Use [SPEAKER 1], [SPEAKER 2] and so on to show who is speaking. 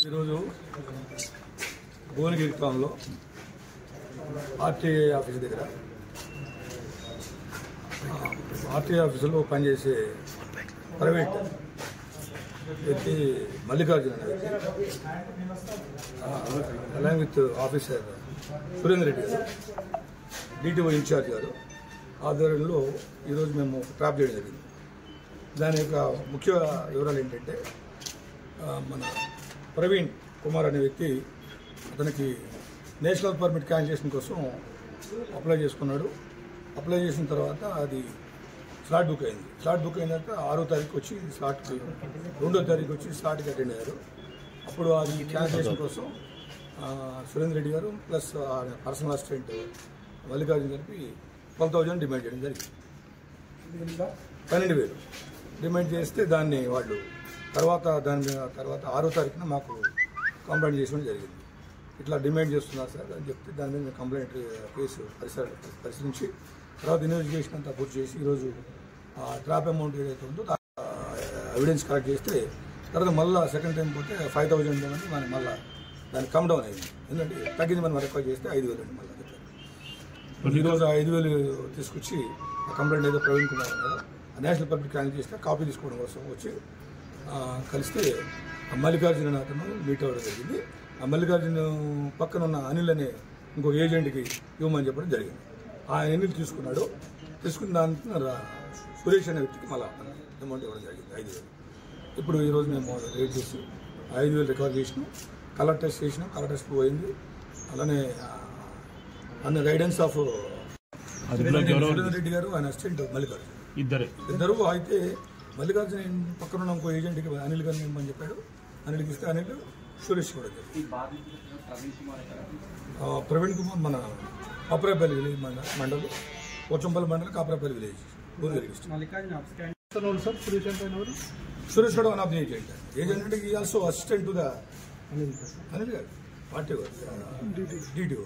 [SPEAKER 1] ఈరోజు భువనగిరి టౌన్లో RTI office దగ్గర ఆర్టీఐ ఆఫీసులో పనిచేసే ప్రైవేట్ వ్యక్తి Mallikarjuna along with officer Surender Reddy గారు డిటిఓ ఇన్ఛార్జ్ గారు ఆధ్వర్యంలో ఈరోజు మేము ట్రాప్ చేయడం జరిగింది. దాని యొక్క ముఖ్య వివరాలు ఏంటంటే మన ప్రవీణ్ కుమార్ అనే వ్యక్తి అతనికి నేషనల్ పర్మిట్ క్యాన్సిలేషన్ కోసం అప్లై చేసుకున్నాడు. అప్లై చేసిన తర్వాత అది స్లాట్ బుక్ అయింది. స్లాట్ బుక్ అయిన తర్వాత 6వ తారీఖు వచ్చి స్లాట్కి 2వ తారీఖు వచ్చి స్లాట్కి అటెండ్ అయ్యారు. అప్పుడు అది క్యాన్సిలేషన్ కోసం సురేందర్ రెడ్డి గారు ప్లస్ పర్సనల్ అసిస్టెంట్ మల్లికార్జున గారికి 12,000 డిమాండ్ చేయడం జరిగింది. 12,000 డిమాండ్ చేస్తే దాన్ని వాళ్ళు తర్వాత 6వ తారీఖున మాకు కంప్లైంట్ చేయడం జరిగింది. ఇట్లా డిమాండ్ చేస్తున్నారు సార్ అని చెప్తే దాని మీద కంప్లైంట్ కేసు పరిశీలించి తర్వాత ఇన్వెస్టిగేషన్ అంతా పూర్తి చేసి ఈరోజు ట్రాప్ అమౌంట్ ఏదైతే ఉందో ఎవిడెన్స్ కలెక్ట్ చేస్తే తర్వాత మళ్ళీ సెకండ్ టైం పోతే 5,000 ఇవ్వమని మనం మళ్ళీ దాన్ని కమ్ డౌన్ అయింది. ఎందుకంటే తగ్గింది మనం రిక్వెస్ట్ చేస్తే 5,000 అండి. మళ్ళీ ఈరోజు 5,000 తీసుకొచ్చి ఆ కంప్లైంట్ ఏదో ప్రవీణ్ కుమార్ కదా నేషనల్ పబ్లిక్ క్యాన్సిల్ చేస్తే కాపీ తీసుకోవడం కోసం వచ్చి కలిస్తే మల్లికార్జున అతను మీట్ అవ్వడం జరిగింది. ఆ మల్లికార్జున పక్కన ఉన్న అనిల్ అనే ఇంకొక ఏజెంట్కి ఇవ్వమని చెప్పడం జరిగింది. ఆ అనిల్ తీసుకున్నాడు. తీసుకున్న దాంట్లో సురేష్ అనే వ్యక్తికి మళ్ళీ అమౌంట్ ఇవ్వడం జరిగింది 5,000. ఇప్పుడు ఈరోజు మేము రేట్ చేసి 5,000 రికవర్ చేసినాం. కలర్ టెస్ట్ చేసినాం. కలర్ టెస్ట్ పోయింది. అలానే అన్న గైడెన్స్ ఆఫ్ సురేందర్ రెడ్డి గారు ఆయన అసిస్టెంట్ మల్లికార్జున ఇద్దరు అయితే మల్లికార్జున పక్కన ఉన్న ఇంకో ఏజెంట్కి అనిల్ గారిని ఇవ్వమని చెప్పాడు. అనిల్కి ఇస్తే అనిల్ సురేష్ కూడా ప్రవీణ్ కుమార్ మన కాపరాపల్లి విలేజ్ మండలం పోచంపల్లి మండలం కాపరాపల్లి విలేజ్ సురేష్ కూడా వన్ ఆఫ్ ది ఏజెంట్ అంటే ఈ also assistant to the Anil గారు పార్టీ డిటిఓ